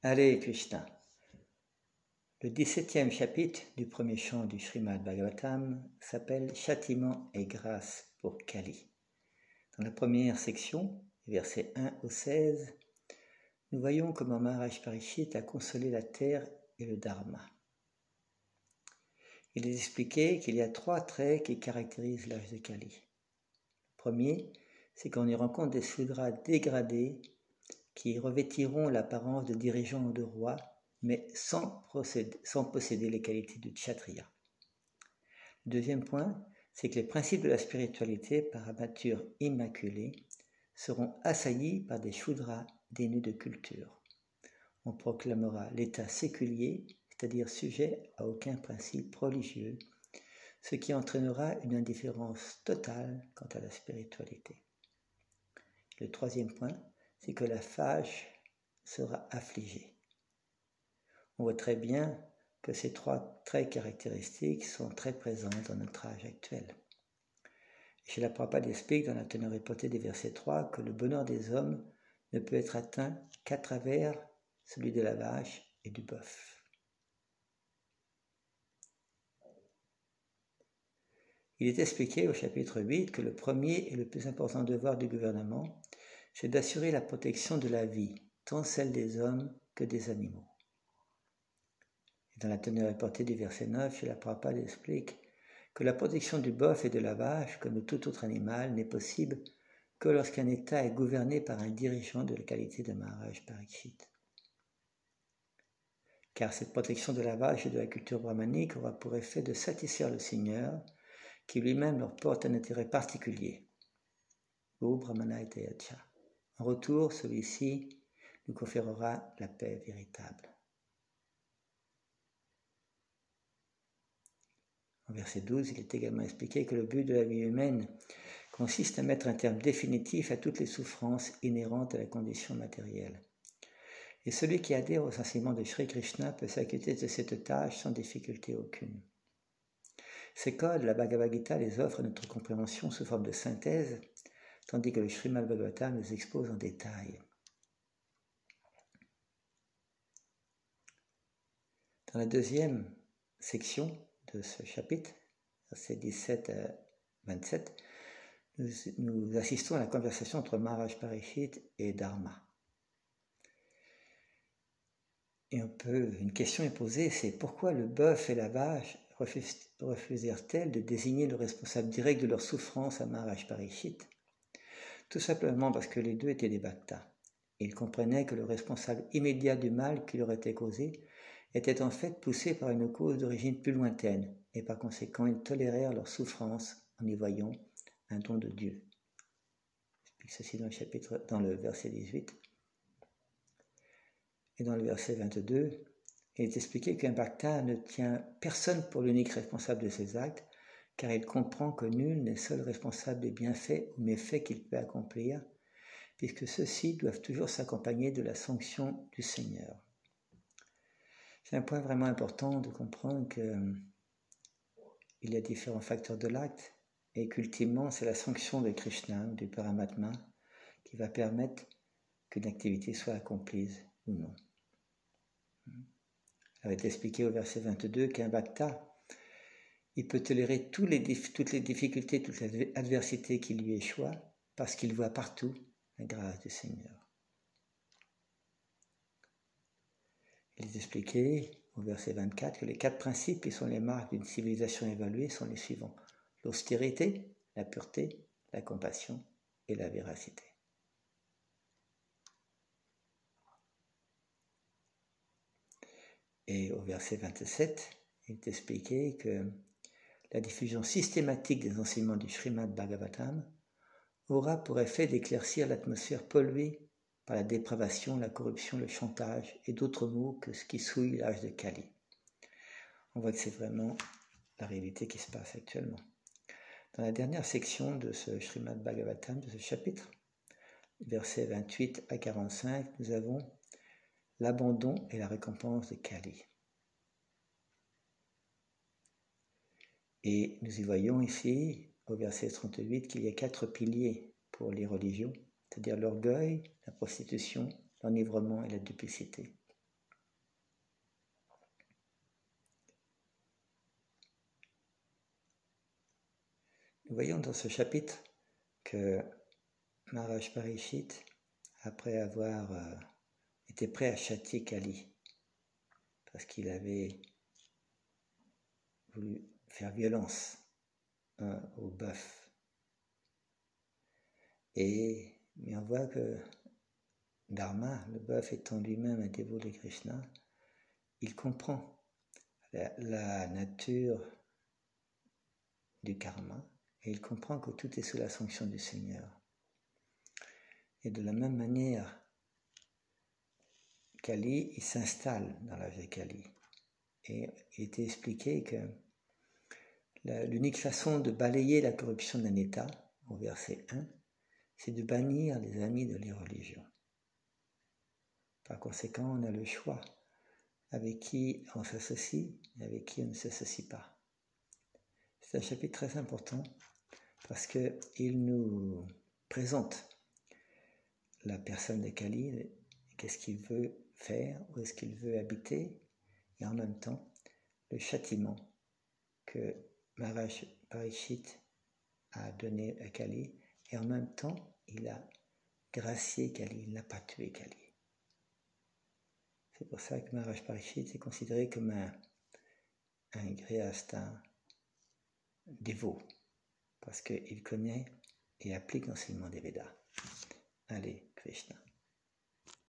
Hare Krishna. Le 17e chapitre du premier chant du Srimad Bhagavatam s'appelle Châtiment et grâce pour Kali. Dans la première section, versets 1 au 16, nous voyons comment Maharaj Parishit a consolé la terre et le Dharma. Il est expliqué qu'il y a 3 traits qui caractérisent l'âge de Kali. Le premier, c'est qu'on y rencontre des Sudras dégradés qui revêtiront l'apparence de dirigeants ou de rois, mais sans posséder les qualités de Kshatriya. Le deuxième point, c'est que les principes de la spiritualité par nature immaculée seront assaillis par des Shudras dénus de culture. On proclamera l'état séculier, c'est-à-dire sujet à aucun principe religieux, ce qui entraînera une indifférence totale quant à la spiritualité. Le troisième point, c'est que la fâche sera affligée. On voit très bien que ces 3 traits caractéristiques sont très présents dans notre âge actuel. Srila Prabhupada explique dans la teneur répétée des versets 3 que le bonheur des hommes ne peut être atteint qu'à travers celui de la vache et du bœuf. Il est expliqué au chapitre 8 que le premier et le plus important devoir du gouvernement, c'est d'assurer la protection de la vie, tant celle des hommes que des animaux. Et dans la teneur reportée du verset 9, Srila Prabhupada explique que la protection du bœuf et de la vache, comme de tout autre animal, n'est possible que lorsqu'un État est gouverné par un dirigeant de la qualité de Maharaj Parikshit. Car cette protection de la vache et de la culture brahmanique aura pour effet de satisfaire le Seigneur, qui lui-même leur porte un intérêt particulier. Go Brahmana et Yacha. En retour, celui-ci nous conférera la paix véritable. En verset 12, il est également expliqué que le but de la vie humaine consiste à mettre un terme définitif à toutes les souffrances inhérentes à la condition matérielle. Et celui qui adhère aux enseignements de Sri Krishna peut s'acquitter de cette tâche sans difficulté aucune. Ces codes, la Bhagavad Gita les offre à notre compréhension sous forme de synthèse, tandis que le Srimad Bhagavatam les expose en détail. Dans la deuxième section de ce chapitre, versets 17 à 27, nous assistons à la conversation entre Maharaj Parishit et Dharma. Et une question est posée, c'est pourquoi le bœuf et la vache refusèrent-elles de désigner le responsable direct de leur souffrance à Maharaj Parishit? Tout simplement parce que les deux étaient des bhaktas. Ils comprenaient que le responsable immédiat du mal qui leur était causé était en fait poussé par une cause d'origine plus lointaine, et par conséquent ils tolérèrent leur souffrance en y voyant un don de Dieu. J'explique ceci dans le verset 18. Et dans le verset 22, il est expliqué qu'un bhakta ne tient personne pour l'unique responsable de ses actes, car il comprend que nul n'est seul responsable des bienfaits ou méfaits qu'il peut accomplir, puisque ceux-ci doivent toujours s'accompagner de la sanction du Seigneur. C'est un point vraiment important de comprendre qu'il y a différents facteurs de l'acte, et qu'ultimement c'est la sanction de Krishna, du Paramatma, qui va permettre qu'une activité soit accomplie ou non. Il est expliqué au verset 22 qu'un bhakta, il peut tolérer toutes les difficultés, toutes les adversités qui lui échouent, parce qu'il voit partout la grâce du Seigneur. Il est expliqué au verset 24 que les 4 principes qui sont les marques d'une civilisation évoluée sont les suivants: l'austérité, la pureté, la compassion et la véracité. Et au verset 27, il est expliqué que la diffusion systématique des enseignements du Srimad Bhagavatam aura pour effet d'éclaircir l'atmosphère polluée par la dépravation, la corruption, le chantage et d'autres maux que ce qui souille l'âge de Kali. On voit que c'est vraiment la réalité qui se passe actuellement. Dans la dernière section de ce Srimad Bhagavatam, de ce chapitre, versets 28 à 45, nous avons l'abandon et la récompense de Kali. Et nous y voyons ici, au verset 38, qu'il y a 4 piliers pour les religions, c'est-à-dire l'orgueil, la prostitution, l'enivrement et la duplicité. nous voyons dans ce chapitre que Maharaj Parikshit, après avoir été prêt à châtier Kali, parce qu'il avait voulu faire violence au bœuf, mais on voit que Dharma, le bœuf étant lui-même un dévot de Krishna, il comprend la nature du karma et il comprend que tout est sous la sanction du Seigneur. Et de la même manière, Kali, il s'installe dans la vie de Kali. Et il était expliqué que l'unique façon de balayer la corruption d'un État, au verset 1, c'est de bannir les amis de l'irreligion. Par conséquent, on a le choix avec qui on s'associe et avec qui on ne s'associe pas. C'est un chapitre très important parce qu'il nous présente la personne de Kali, qu'est-ce qu'il veut faire, où est-ce qu'il veut habiter, et en même temps le châtiment que Maharaj Parikshit a donné à Kali, et en même temps il a gracié Kali, il n'a pas tué Kali. C'est pour ça que Maharaj Parikshit est considéré comme un gréhasta dévot, parce qu'il connaît et applique l'enseignement des Védas. Allez, Krishna.